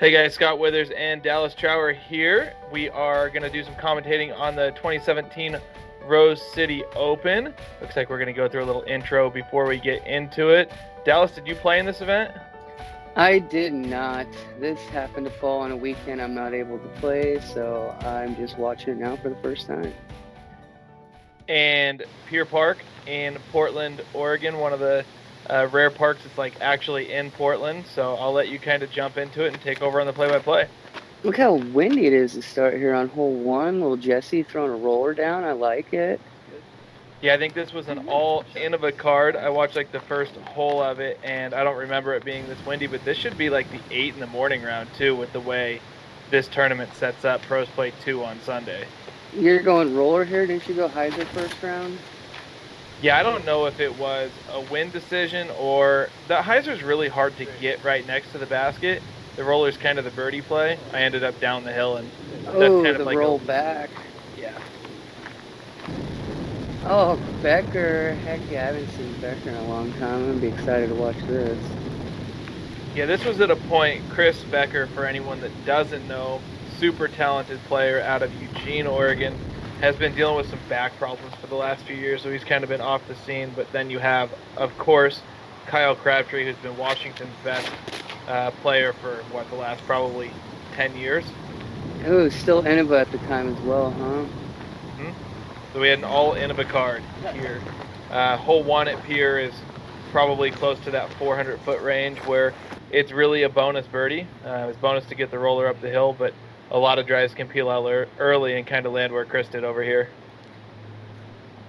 Hey guys, Scott Withers and Dallas Trower here. We are going to do some commentating on the 2017 Rose City Open. Looks like we're going to go through a little intro before we get into it. Dallas, did you play in this event? I did not. This happened to fall on a weekend I'm not able to play, so I'm just watching it now for the first time. And Pier Park in Portland, Oregon, one of the rare parks that's like actually in Portland. So I'll let you kind of jump into it and take over on the play-by-play. Look how windy it is to start here on hole one. Little Jesse throwing a roller down. I like it. Yeah, I think this was an all Innova card. I watched like the first hole of it, and I don't remember it being this windy, but this should be like the 8 in the morning round too, with the way this tournament sets up. Pros play 2 on Sunday. You're going roller here. Didn't you go hyzer first round? Yeah, I don't know if it was a wind decision or the hyzer's really hard to get right next to the basket. The roller's kind of the birdie play. I ended up down the hill, and that's kind of the like roll back. Yeah. Oh, Becker. Heck yeah, I haven't seen Becker in a long time. I'm going to be excited to watch this. Yeah, this was at a point, Chris Becker, for anyone that doesn't know, super talented player out of Eugene, Oregon, has been dealing with some back problems for the last few years, so he's kind of been off the scene. But then you have, of course, Kyle Crabtree, who's been Washington's best player for, the last probably 10 years. Oh, still Innova at the time as well, huh? So we had an all Innova card here. Hole 1 at Pier is probably close to that 400-foot range where it's really a bonus birdie. It's bonus to get the roller up the hill, but a lot of drives can peel out early and kind of land where Chris did over here.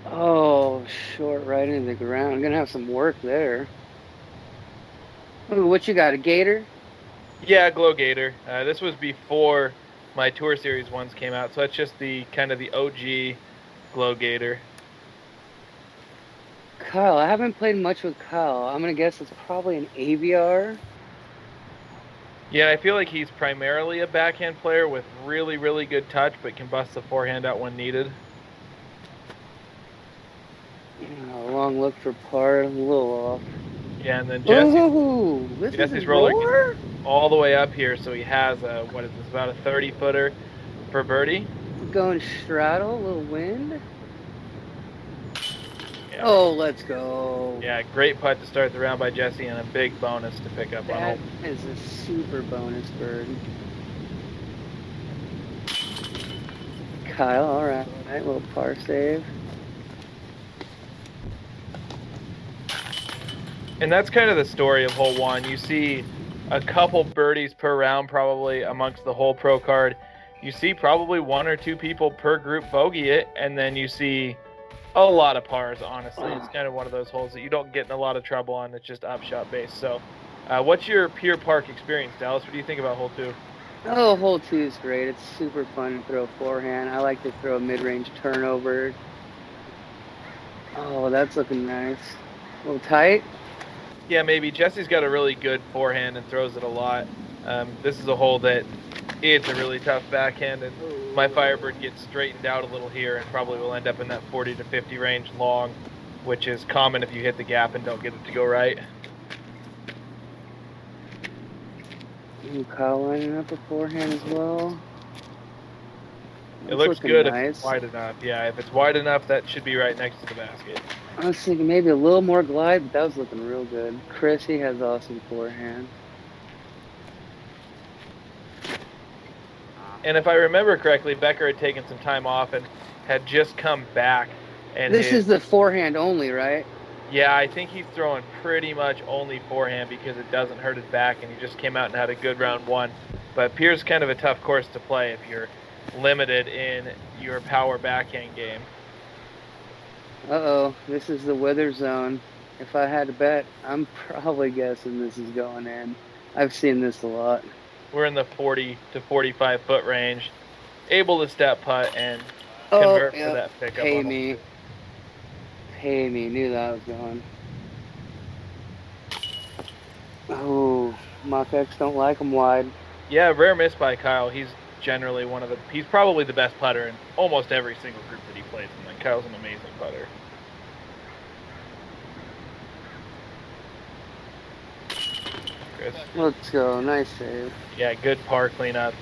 Oh, short right into the ground. I'm going to have some work there. Ooh, what you got, a gator? Yeah, glow gator. This was before my Tour Series ones came out, so it's just the kind of the OG glow gator. Kyle, I haven't played much with Kyle. I'm going to guess it's probably an AVR. Yeah, I feel like he's primarily a backhand player with really, really good touch, but can bust the forehand out when needed. Long look for par, a little off. Yeah, and then Jesse's roller all the way up here, so he has about a 30-footer for birdie. Going straddle, a little wind. Yeah. Oh, let's go. Yeah, great putt to start the round by Jesse, and a big bonus to pick up on hole. That is a super bonus bird. Kyle, all right, little par save. And that's kind of the story of hole 1. You see a couple birdies per round probably amongst the whole pro card. You see probably 1 or 2 people per group bogey it, and then you see a lot of pars, honestly. It's kind of one of those holes that you don't get in a lot of trouble on. It's just upshot based. So what's your Pier Park experience, Dallas? What do you think about hole 2? Oh, hole 2 is great. It's super fun to throw forehand. I like to throw a mid-range turnover. Oh, that's looking nice. A little tight. Yeah, maybe. Jesse's got a really good forehand and throws it a lot. This is a hole that it's a really tough backhand, and my Firebird gets straightened out a little here and probably will end up in that 40 to 50 range long, which is common if you hit the gap and don't get it to go right. Kyle lining up a forehand as well. It looks good if it's wide enough. Yeah, if it's wide enough, that should be right next to the basket. I was thinking maybe a little more glide, but that was looking real good. Chris, he has awesome forehand. And if I remember correctly, Becker had taken some time off and had just come back. And this is the forehand only, right? Yeah, I think he's throwing pretty much only forehand because it doesn't hurt his back, and he just came out and had a good round 1. But Pier's kind of a tough course to play if you're limited in your power backhand game. Uh-oh, this is the weather zone. If I had to bet, I'm probably guessing this is going in. I've seen this a lot. We're in the 40 to 45-foot range. Able to step putt and convert for that pickup. Pay me. Knew that was going. Oh, Mach X don't like them wide. Yeah, rare miss by Kyle. He's generally he's probably the best putter in almost every single group that he plays in. Like, Kyle's an amazing putter. Chris. Let's go. Nice save. Yeah, good par cleanup.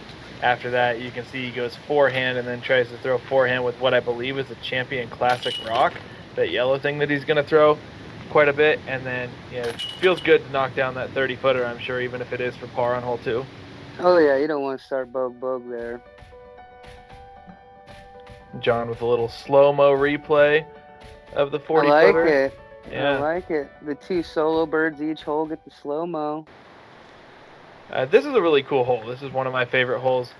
After that, you can see he goes forehand and then tries to throw forehand with what I believe is a Champion Classic rock, that yellow thing that he's going to throw quite a bit. And then, yeah, it feels good to knock down that 30-footer, I'm sure, even if it is for par on hole 2. Oh, yeah, you don't want to start bogue there. John with a little slow-mo replay of the 40-footer. I like it. Yeah. I like it. The 2 solo birds each hole get the slow-mo. This is a really cool hole. This is one of my favorite holes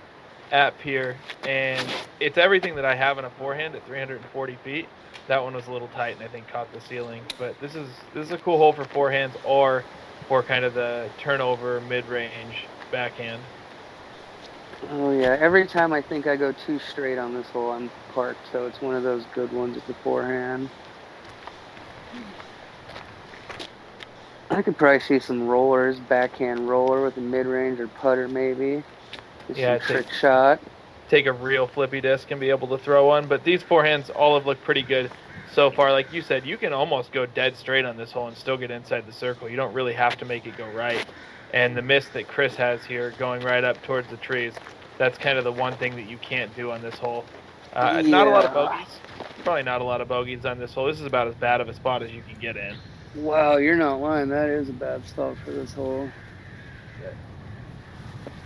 at Pier, and it's everything that I have in a forehand at 340 feet. That one was a little tight and I think caught the ceiling, but this is a cool hole for forehands or for kind of the turnover mid-range backhand. Oh yeah, every time I think I go too straight on this hole, I'm parked, so it's one of those good ones with the forehand. I could probably see some rollers, backhand roller with a mid-range or putter maybe. Just Yeah, some trick shot. Take a real flippy disc and be able to throw one, but these forehands all have looked pretty good so far. Like you said, you can almost go dead straight on this hole and still get inside the circle. You don't really have to make it go right. And the miss that Chris has here going right up towards the trees, that's kind of the one thing that you can't do on this hole. Not a lot of bogeys. Probably not a lot of bogeys on this hole. This is about as bad of a spot as you can get in. Wow, you're not lying. That is a bad spot for this hole.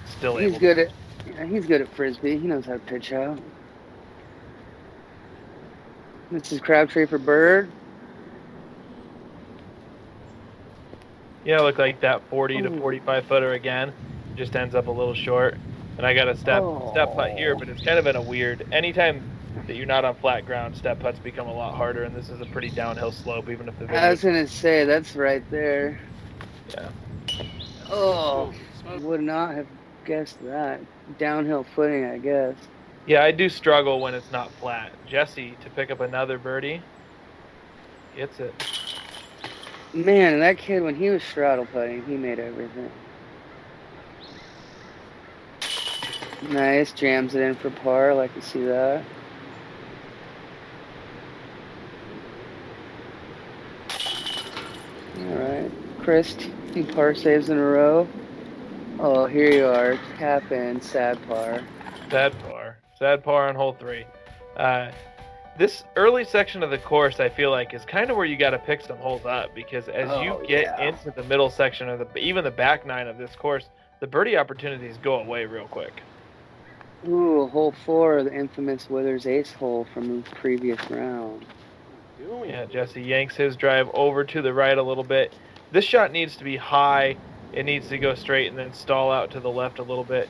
Still he's good at frisbee. He knows how to pitch out. This is Crabtree for bird. Yeah, look like that 40 to 45 footer again. Just ends up a little short. And I got a step putt here, but it's kind of been a weird. Anytime that you're not on flat ground, step putts become a lot harder, and this is a pretty downhill slope, even if the video... I was gonna say that's right there. Yeah. Oh, would not have guessed that. Downhill footing, I guess. Yeah, I do struggle when it's not flat. Jesse to pick up another birdie. Gets it. Man, that kid, when he was straddle putting, he made everything. Nice, jams it in for par. I like to see that. Alright, Chris, 2 par saves in a row. Oh, here you are. Tap in, sad par. Sad par on hole 3. This early section of the course, I feel like, is kind of where you got to pick some holes up, because as you get into the middle section of even the back 9 of this course, the birdie opportunities go away real quick. Ooh, hole 4, the infamous Withers ace hole from the previous round. Yeah, Jesse yanks his drive over to the right a little bit. This shot needs to be high. It needs to go straight and then stall out to the left a little bit.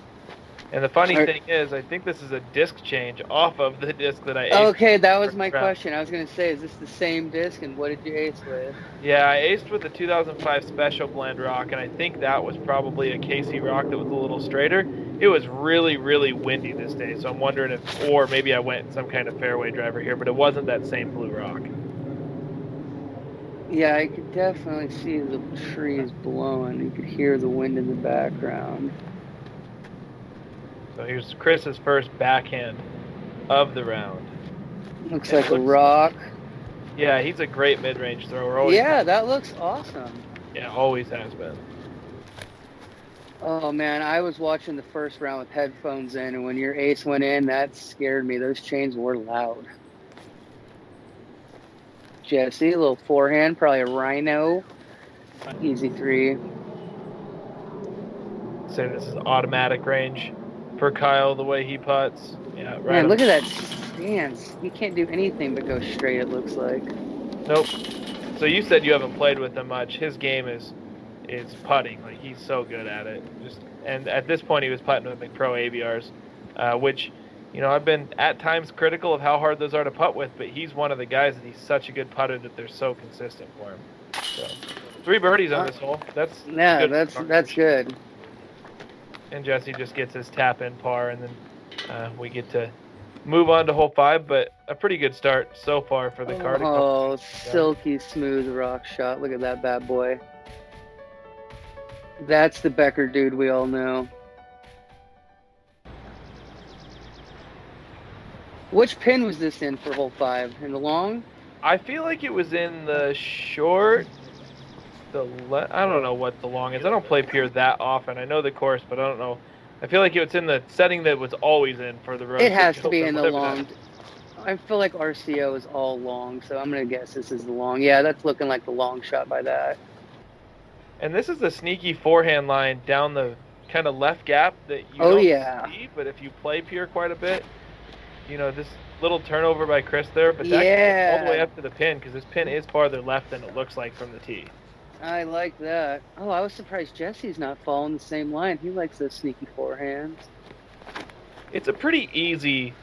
And the funny thing is, I think this is a disc change off of the disc that I aced. Okay, that was my question. I was going to say, is this the same disc, and what did you ace with? Yeah, I aced with the 2005 Special Blend rock, and I think that was probably a KC rock that was a little straighter. It was really, really windy this day, so I'm wondering if, or maybe I went some kind of fairway driver here, but it wasn't that same blue rock. Yeah, I could definitely see the trees blowing. You could hear the wind in the background. So here's Chris's first backhand of the round. Looks like a rock. Yeah, he's a great mid-range thrower. Yeah, that looks awesome. Yeah, always has been. Oh, man, I was watching the first round with headphones in, and when your ace went in, that scared me. Those chains were loud. Jesse, a little forehand, probably a rhino. Easy 3. Say this is automatic range for Kyle, the way he putts. Yeah, right. Man, look at that stance. He can't do anything but go straight, it looks like. Nope. So you said you haven't played with him much. His game is putting. Like, he's so good at it. And at this point, he was putting with McPro AVRs, which, you know, I've been at times critical of how hard those are to putt with, but he's one of the guys that he's such a good putter that they're so consistent for him. So, 3 birdies on this hole. That's good. And Jesse just gets his tap in par, and then we get to move on to hole 5, but a pretty good start so far for the Carter. Oh, silky smooth rock shot. Look at that bad boy. That's the Becker dude we all know. Which pin was this in for hole 5? In the long? I feel like it was in the short. I don't know what the long is. I don't play Pier that often. I know the course, but I don't know. I feel like it's in the setting that was always in for the Road It has City to be Open, in the believe it or long. not. I feel like RCO is all long, so I'm going to guess this is the long. Yeah, that's looking like the long shot by that. And this is a sneaky forehand line down the kind of left gap that you Oh, don't yeah. see, but if you play Pier quite a bit, this little turnover by Chris there, but that can go all the way Yeah. up to the pin because this pin is farther left than it looks like from the tee. I like that. Oh, I was surprised Jesse's not following the same line. He likes those sneaky forehands. It's a pretty easy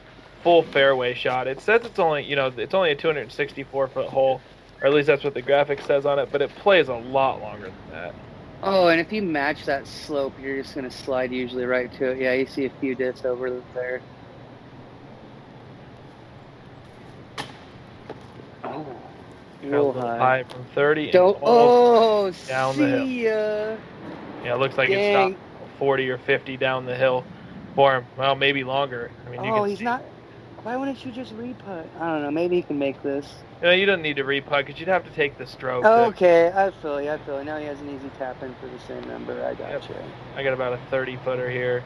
full fairway shot. It says it's only a 264-foot hole, or at least that's what the graphic says on it, but it plays a lot longer than that. Oh, and if you match that slope, you're just going to slide usually right to it. Yeah, you see a few discs over there. Oh, real high from 30 Don't. and all Down the hill. Ya. Yeah, it looks like Dang. It stopped 40 or 50 down the hill for him. Well, maybe longer. I mean, He's not. Why wouldn't you just re-putt? I don't know. Maybe he can make this. You don't need to re-putt because you'd have to take the stroke. Okay, I feel you. Now he has an easy tap in for the same number. I got you. I got about a 30-footer here.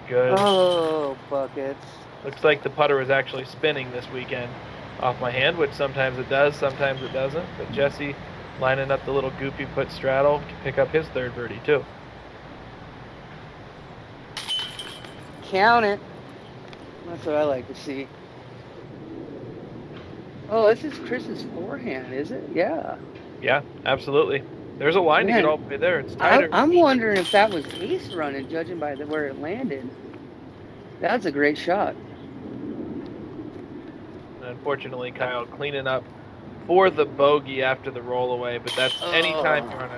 Good. Oh, buckets. Looks like the putter was actually spinning this weekend off my hand, which sometimes it does, sometimes it doesn't. But Jesse lining up the little goopy put straddle to pick up his third birdie too. Count it. That's what I like to see. Oh, this is Chris's forehand, is it? Yeah. Yeah, absolutely. There's a line to get all the way there. It's tighter. I'm wondering if that was ace running, judging by where it landed. That's a great shot. Unfortunately, Kyle cleaning up for the bogey after the roll away, but that's anytime you're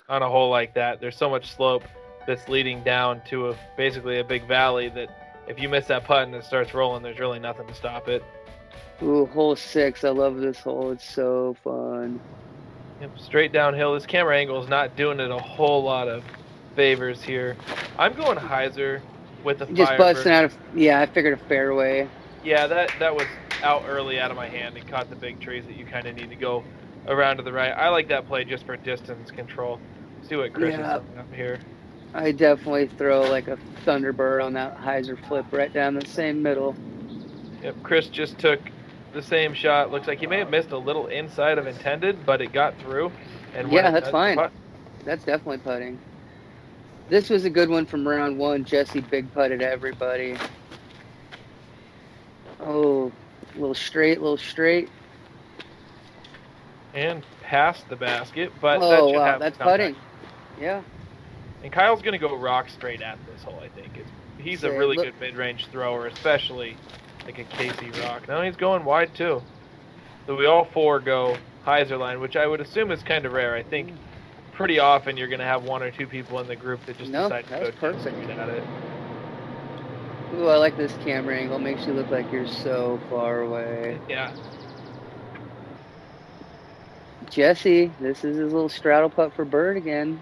on a hole like that, there's so much slope that's leading down to basically a big valley that if you miss that putt and it starts rolling, there's really nothing to stop it. Ooh, hole 6. I love this hole. It's so fun. Yep, straight downhill. This camera angle is not doing it a whole lot of favors here. I'm going hyzer with the just busting out of. Yeah, I figured a fairway. Yeah, that was out early out of my hand and caught the big trees that you kind of need to go around to the right. I like that play just for distance control. See what Chris is setting up here. I definitely throw like a Thunderbird on that hyzer flip right down the same middle. Yep, Chris just took the same shot. Looks like he may have missed a little inside of intended, but it got through. And yeah, that's fine. That's definitely putting. This was a good one from round 1. Jesse big putted everybody. Oh, little straight. And past the basket, but oh wow, that's putting. Yeah. And Kyle's going to go rock straight at this hole, I think. He's a really good mid-range thrower, especially like a Casey rock. Now he's going wide too. So we all 4 go hyzer line, which I would assume is kind of rare. I think pretty often you're going to have 1 or 2 people in the group that just decide to go straight at it. Ooh, I like this camera angle. Makes you look like you're so far away. Yeah. Jesse, this is his little straddle putt for bird again.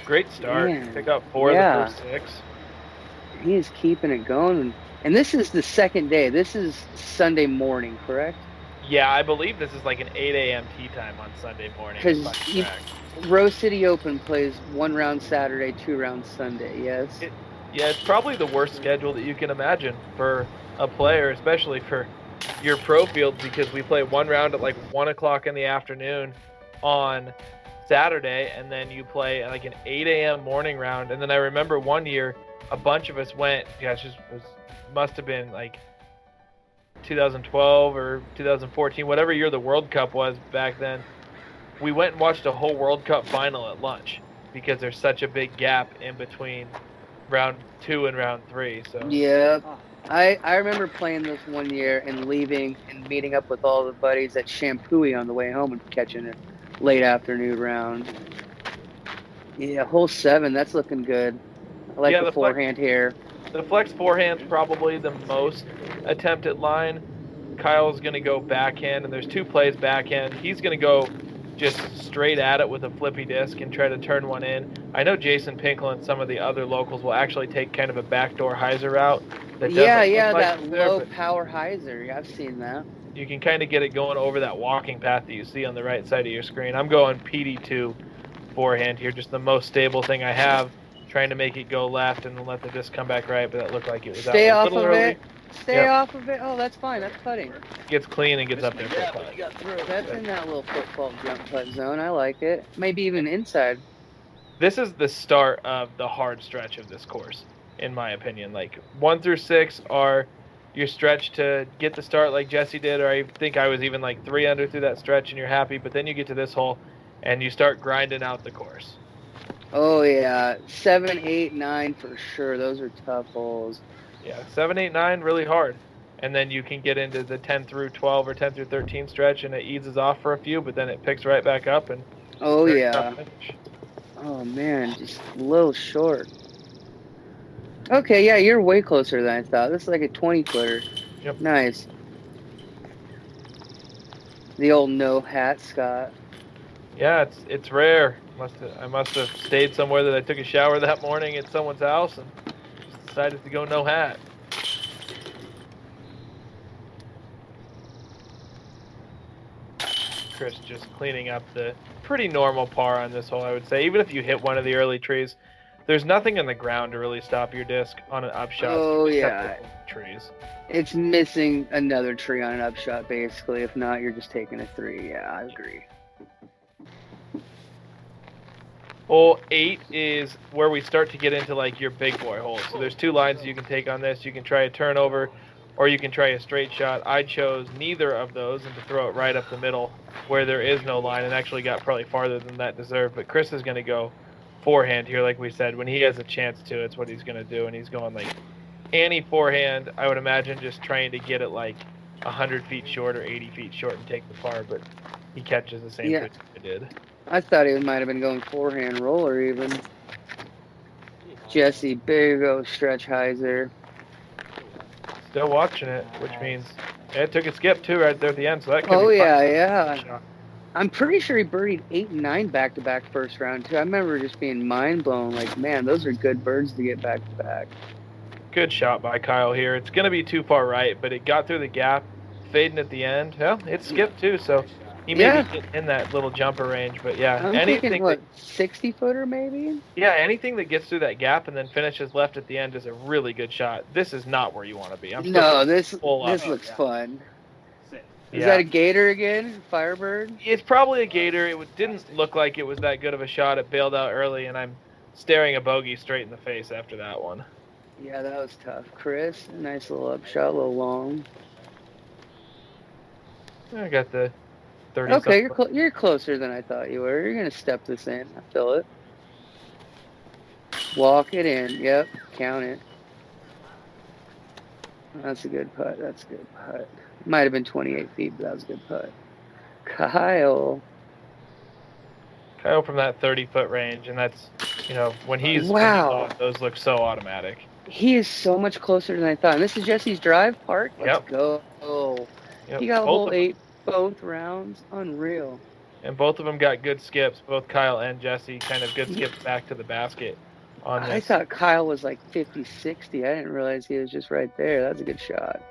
Great start. Pick up 4 of the first 6. He is keeping it going. And this is the second day. This is Sunday morning, correct? Yeah, I believe this is like an 8 a.m. tee time on Sunday morning. Because Rose City Open plays 1 round Saturday, 2 rounds Sunday, yes? It's probably the worst schedule that you can imagine for a player, especially for your pro field, because we play 1 round at like 1 o'clock in the afternoon on Saturday, and then you play like an 8 a.m. morning round. And then I remember one year a bunch of us went, must have been like 2012 or 2014, whatever year the World Cup was back then. We went and watched a whole World Cup final at lunch because there's such a big gap in between round 2 and round 3. So yeah, I remember playing this one year and leaving and meeting up with all the buddies at Shampooey on the way home and catching it late afternoon round. Yeah, hole 7, that's looking good. I like the forehand here. The flex forehand's probably the most attempted line. Kyle's going to go backhand, and there's 2 plays backhand. He's going to go just straight at it with a flippy disc and try to turn one in. I know Jason Pinkle and some of the other locals will actually take kind of a backdoor hyzer route. That low power hyzer. I've seen that. you can kind of get it going over that walking path that you see on the right side of your screen. I'm going PD2 forehand here, just the most stable thing I have, trying to make it go left and then let the disc come back right, but that looked like it was Stay out a off little of early. it. Stay off of it. Oh, that's fine. That's putting. Gets clean and gets up there for a putt. That's in that little football jump putt zone. I like it. Maybe even inside. This is the start of the hard stretch of this course, in my opinion. Like 1 through 6 are your stretch to get the start like Jesse did, or I think I was even like 3 under through that stretch and you're happy, but then you get to this hole and you start grinding out the course. Oh yeah, 7, 8, 9 for sure. Those are tough holes. Yeah, 7, 8, 9, really hard. And then you can get into the 10 through 12 or 10 through 13 stretch and it eases off for a few, but then it picks right back up and oh very yeah. tough finish. Oh man, just a little short. Okay, yeah, you're way closer than I thought. This is like a 20-footer. Yep. Nice. The old no hat, Scott. Yeah, it's rare. I must have stayed somewhere that I took a shower that morning at someone's house and just decided to go no hat. Chris just cleaning up the pretty normal par on this hole, I would say. Even if you hit one of the early trees, there's nothing in the ground to really stop your disc on an upshot. Oh yeah. Trees. It's missing another tree on an upshot, basically. If not, you're just taking a 3. Yeah, I agree. Hole 8 is where we start to get into like your big boy holes. So there's 2 lines you can take on this. You can try a turnover, or you can try a straight shot. I chose neither of those and to throw it right up the middle where there is no line, and actually got probably farther than that deserved. But Chris is going to go forehand here, like we said. When he has a chance to, it's what he's going to do, and he's going like any forehand. I would imagine just trying to get it like 100 feet short or 80 feet short and take the par, but he catches the same pitch I did. I thought he might have been going forehand roller even. Jesse, big old stretch hyzer. Still watching it, which means it took a skip too right there at the end, so that could Oh be yeah. shot. I'm pretty sure he birdied 8 and 9 back-to-back first round too. I remember just being mind blown. Like, man, those are good birds to get back-to-back. Good shot by Kyle here. It's going to be too far right, but it got through the gap, fading at the end. Well, it skipped too, so he may be in that little jumper range. But yeah, I'm thinking, what, 60-footer maybe? Yeah, anything that gets through that gap and then finishes left at the end is a really good shot. This is not where you want to be. This looks fun. Is that a gator again? Firebird? It's probably a gator. It didn't look like it was that good of a shot. It bailed out early, and I'm staring a bogey straight in the face after that one. Yeah, that was tough. Chris, nice little upshot, a little long. I got the 30. Okay, you're closer than I thought you were. You're going to step this in. I feel it. Walk it in. Yep, count it. That's a good putt. That's a good putt. Might have been 28 feet, but that was a good putt. Kyle from that 30-foot range, and that's, when he's those look so automatic. He is so much closer than I thought. And this is Jesse's drive park. Let's go. Yep. He got a whole 8 both rounds. Unreal. And both of them got good skips. Both Kyle and Jesse kind of good skips back to the basket on this. I thought Kyle was like 50, 60. I didn't realize he was just right there. That's a good shot.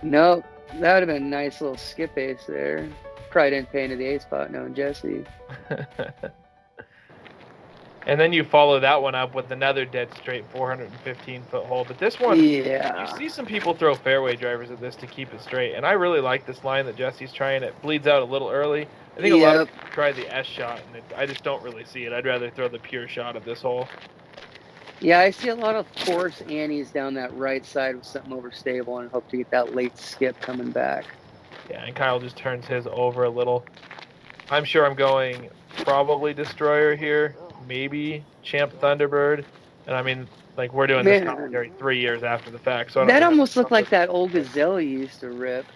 Nope. That would have been a nice little skip ace there. Probably didn't pay into the A spot knowing Jesse. And then you follow that one up with another dead straight 415-foot hole. But this one, you see some people throw fairway drivers at this to keep it straight. And I really like this line that Jesse's trying. It bleeds out a little early. I think a lot of people try the S shot, and I just don't really see it. I'd rather throw the pure shot at this hole. Yeah, I see a lot of force annies down that right side with something overstable and hope to get that late skip coming back. Yeah, and Kyle just turns his over a little. I'm sure I'm going probably Destroyer here, maybe Champ Thunderbird. And I mean, like, we're doing this commentary 3 years after the fact. So that almost looked like that old Gazelle you used to rip.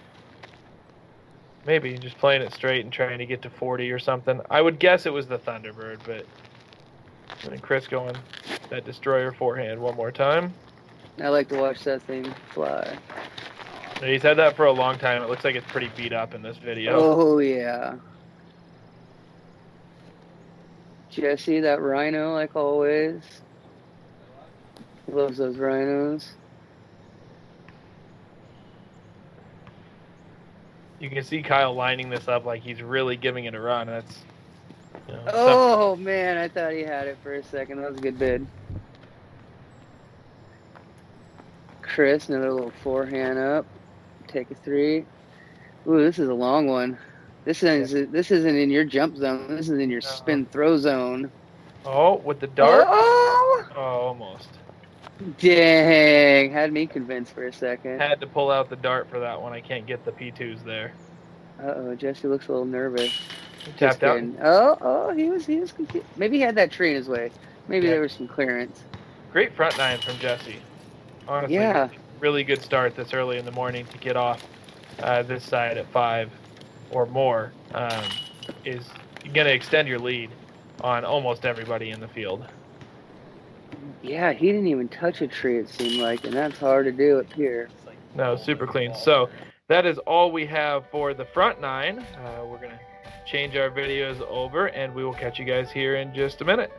Maybe, just playing it straight and trying to get to 40 or something. I would guess it was the Thunderbird, but... And Chris going that Destroyer forehand one more time. I like to watch that thing fly. He's had that for a long time. It looks like it's pretty beat up in this video. Oh, yeah. Jesse, that rhino, like always. Loves those rhinos. You can see Kyle lining this up like he's really giving it a run. That's. Oh man, I thought he had it for a second. That was a good bid. Chris, another little forehand up. Take a 3. Ooh, this is a long one. This isn't in your jump zone. This is in your spin throw zone. Oh, with the dart. Oh, almost. Dang, had me convinced for a second. Had to pull out the dart for that one. I can't get the P2s there. Uh-oh, Jesse looks a little nervous. He tapped out. He was confused. Maybe he had that tree in his way. Maybe there was some clearance. Great front 9 from Jesse. Honestly, yeah. Really good start this early in the morning to get off this side at 5 or more is going to extend your lead on almost everybody in the field. Yeah, he didn't even touch a tree, it seemed like, and that's hard to do at Pier. No, super clean. So that is all we have for the front 9. We're going to change our videos over, and we will catch you guys here in just a minute.